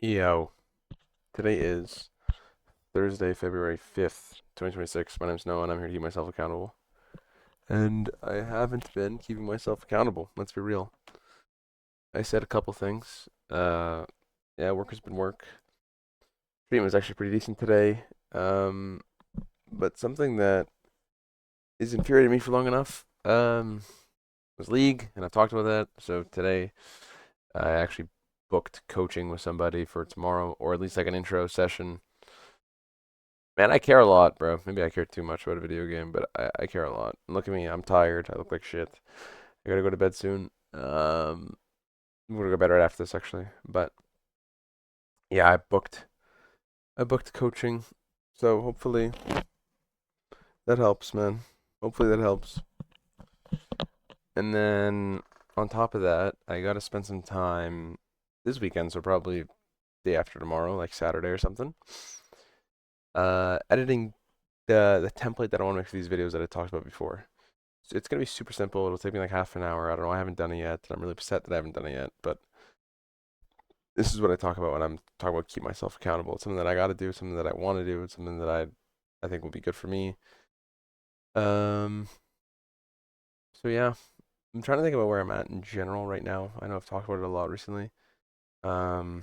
Yo, today is Thursday, February 5th, 2026. My name's Noah, and I'm here to keep myself accountable. And I haven't been keeping myself accountable. Let's be real. I said a couple things. Yeah, work has been work. Treatment was actually pretty decent today. Um, but something that is infuriating me for long enough, was league, and I've talked about that. So today, I actually booked coaching with somebody for tomorrow, or at least like an intro session. Man, I care a lot, bro. Maybe I care too much about a video game, but I care a lot. And look at me, I'm tired. I look like shit. I gotta go to bed soon. I'm gonna go to bed right after this, actually. But yeah, I booked coaching, so hopefully that helps, man. Hopefully that helps. And then on top of that, I gotta spend some time this weekend, so probably day after tomorrow, like Saturday or something. Editing the template that I want to make for these videos that I talked about before. So it's gonna be super simple. It'll take me like half an hour. I don't know. I haven't done it yet. I'm really upset that I haven't done it yet. But this is what I talk about when I'm talking about keep myself accountable. It's something that I got to do. Something that I want to do. It's something that I think will be good for me. Um. So yeah, I'm trying to think about where I'm at in general right now. I know I've talked about it a lot recently. Um.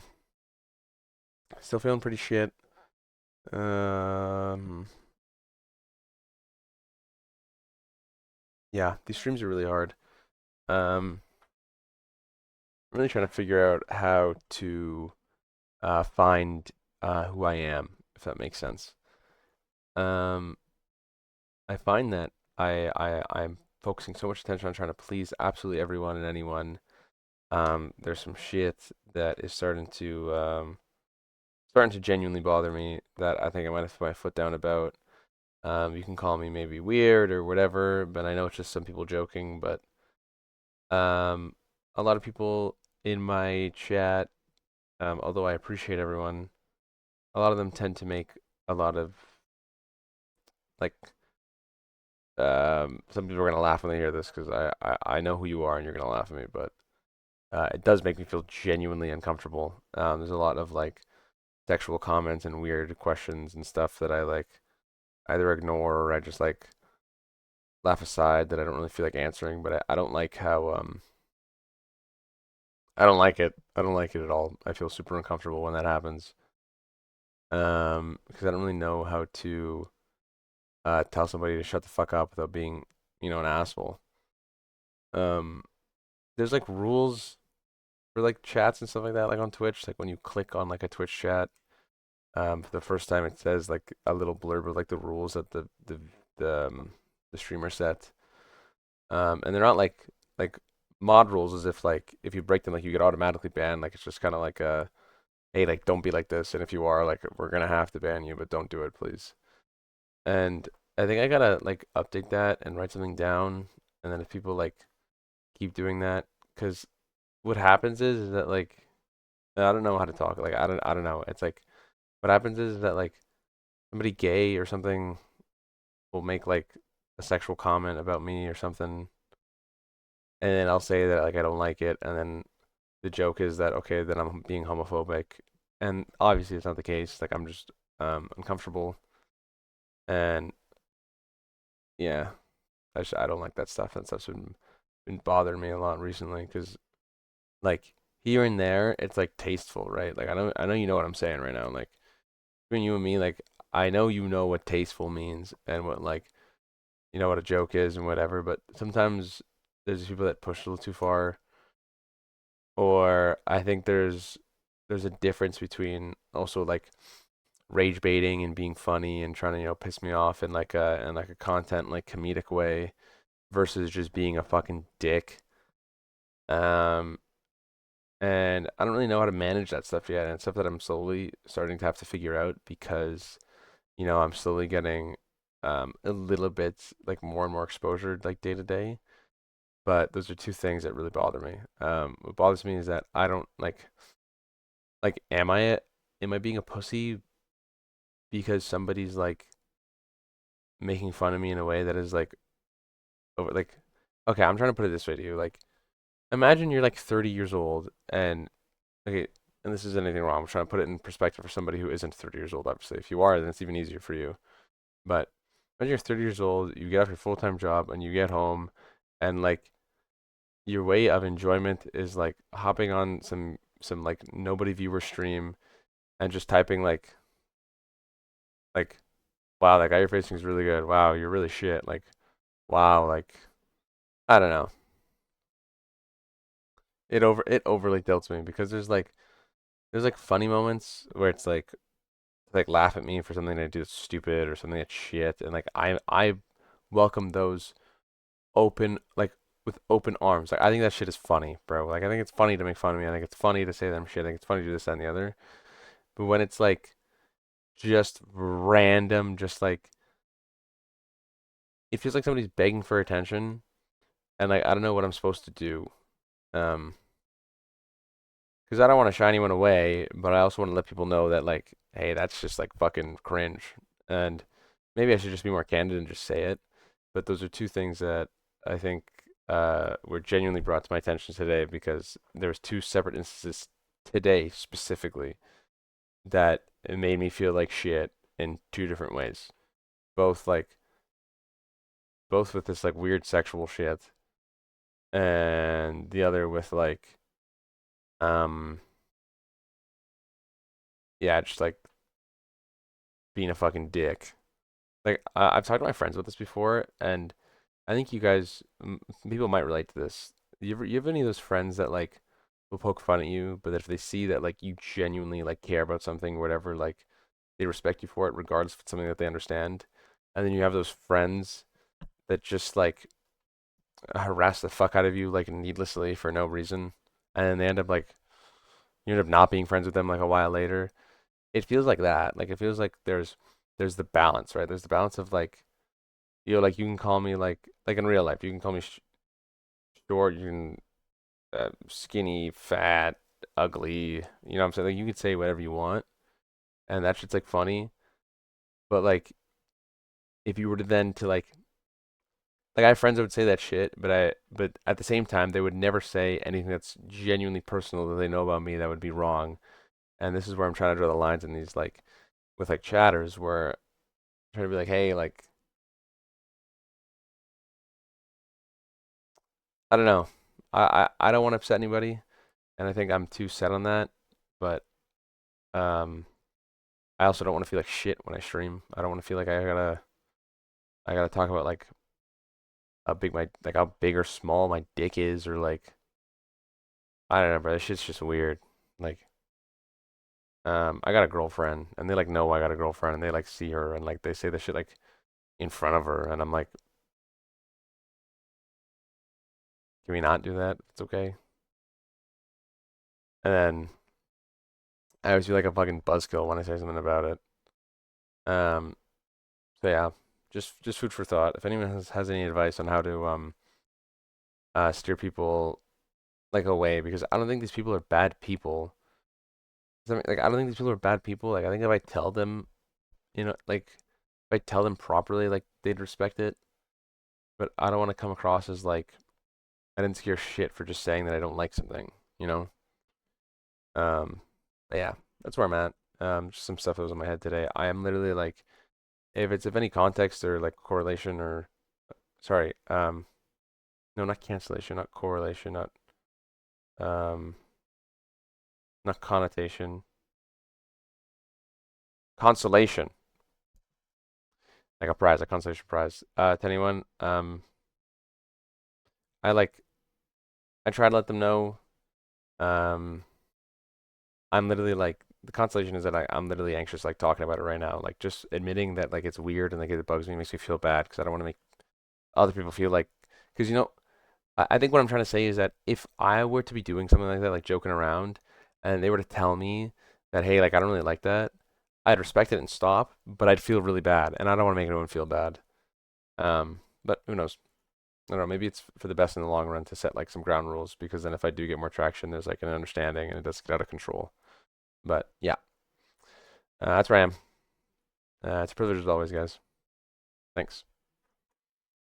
Still feeling pretty shit. Um. Yeah, these streams are really hard. Um. I'm really trying to figure out how to find who I am, if that makes sense. Um, I find that I'm focusing so much attention on trying to please absolutely everyone and anyone. There's some shit that is starting to genuinely bother me that I think I might have to put my foot down about. You can call me maybe weird or whatever, but I know it's just some people joking. But um, a lot of people in my chat, although I appreciate everyone, a lot of them tend to make a lot of like some people are gonna laugh when they hear this because I know who you are and you're gonna laugh at me, but it does make me feel genuinely uncomfortable. There's a lot of like sexual comments and weird questions and stuff that I like either ignore or I just like laugh aside that I don't really feel like answering. But I don't like how I don't like it. I don't like it at all. I feel super uncomfortable when that happens. Because I don't really know how to tell somebody to shut the fuck up without being, an asshole. Um, there's like rules for like chats and stuff like that, like on Twitch. Like when you click on like a Twitch chat, for the first time it says like a little blurb of like the rules that the streamer set. And they're not like mod rules as if like if you break them like you get automatically banned. Like it's just kind of like a hey like don't be like this, and if you are like we're gonna have to ban you, but don't do it please. And I think I gotta like update that and write something down, and then if people like keep doing that, because what happens is that like I don't know how to talk. Like I don't know. It's like what happens is that like somebody gay or something will make like a sexual comment about me or something, and then I'll say that like I don't like it, and then the joke is that okay, then I'm being homophobic, and obviously it's not the case. Like I'm just uncomfortable, and yeah, I don't like that stuff. That stuff's been bothering me a lot recently because like here and there it's like tasteful, right? Like I know you know what I'm saying right now. Like between you and me, like I know you know what tasteful means and what like what a joke is and whatever, but sometimes there's people that push a little too far, or I think there's a difference between also like rage baiting and being funny and trying to piss me off in like a content like comedic way versus just being a fucking dick. Um, and I don't really know how to manage that stuff yet, and it's stuff that I'm slowly starting to have to figure out because I'm slowly getting a little bit like more and more exposure like day to day. But those are two things that really bother me. What bothers me is that I don't like am I being a pussy because somebody's like making fun of me in a way that is like over like okay, I'm trying to put it this way to you. Like imagine you're like 30 years old and okay, and this isn't anything wrong. I'm trying to put it in perspective for somebody who isn't 30 years old. Obviously, if you are, then it's even easier for you. But when you're 30 years old, you get off your full-time job and you get home, and like your way of enjoyment is like hopping on some like nobody viewer stream and just typing like wow, that guy you're facing is really good. Wow, you're really shit. Like wow, like I don't know. It overly tilts me because there's like funny moments where it's like laugh at me for something I do that's stupid or something that's shit, and like I welcome those open like with open arms. Like I think that shit is funny, bro. Like I think it's funny to make fun of me. I think it's funny to say them shit. I think it's funny to do this that, and the other. But when it's like just random, just like it feels like somebody's begging for attention, and like I don't know what I'm supposed to do. Um, because I don't want to shy anyone away, but I also want to let people know that like, hey, that's just like fucking cringe, and maybe I should just be more candid and just say it. But those are two things that I think were genuinely brought to my attention today because there was two separate instances today specifically that it made me feel like shit in two different ways. Both like both with this like weird sexual shit, and the other with like um yeah, just like being a fucking dick. Like I've talked to my friends about this before, and I think you guys, people might relate to this. You have any of those friends that like will poke fun at you, but if they see that like you genuinely like care about something, or whatever, like they respect you for it, regardless if it's something that they understand. And then you have those friends that just like harass the fuck out of you like needlessly for no reason, and then they end up like you end up not being friends with them like a while later. It feels like that. Like it feels like there's the balance, right? There's the balance of like like you can call me like in real life, you can call me short, you can skinny, fat, ugly. You know what I'm saying? Like you could say whatever you want, and that shit's like funny. But like if you were to then to like I have friends that would say that shit, but at the same time they would never say anything that's genuinely personal that they know about me that would be wrong. And this is where I'm trying to draw the lines in these like with like chatters where I'm trying to be like, hey, like I don't know. I don't want to upset anybody, and I think I'm too set on that. But um I also don't want to feel like shit when I stream. I don't want to feel like I gotta talk about like how big or small my dick is, or like I don't know, bro. This shit's just weird. Like I got a girlfriend, and they like know I got a girlfriend, and they like see her, and like they say the shit like in front of her, and I'm like, can we not do that? It's okay. And then I always feel like a fucking buzzkill when I say something about it. Um, so yeah, just food for thought. If anyone has any advice on how to steer people like away, because I don't think these people are bad people. Like I don't think these people are bad people. Like I think if I tell them, like if I tell them properly, like they'd respect it. But I don't want to come across as like I didn't scare shit for just saying that I don't like something, you know? But yeah, that's where I'm at. Just some stuff that was in my head today. I am literally like, if it's of any context or like correlation or, sorry, no, not cancellation, not correlation, um, not connotation, consolation, like a prize, a consolation prize. To anyone, I like, I try to let them know, um, I'm literally like the consolation is that I'm literally anxious like talking about it right now. Like just admitting that like it's weird and like it bugs me makes me feel bad because I don't want to make other people feel like because I think what I'm trying to say is that if I were to be doing something like that, like joking around, and they were to tell me that hey, like I don't really like that, I'd respect it and stop, but I'd feel really bad, and I don't want to make anyone feel bad. But who knows? I don't know. Maybe it's for the best in the long run to set like some ground rules because then if I do get more traction, there's like an understanding and it doesn't get out of control. But yeah. That's where I am. It's a privilege as always, guys. Thanks.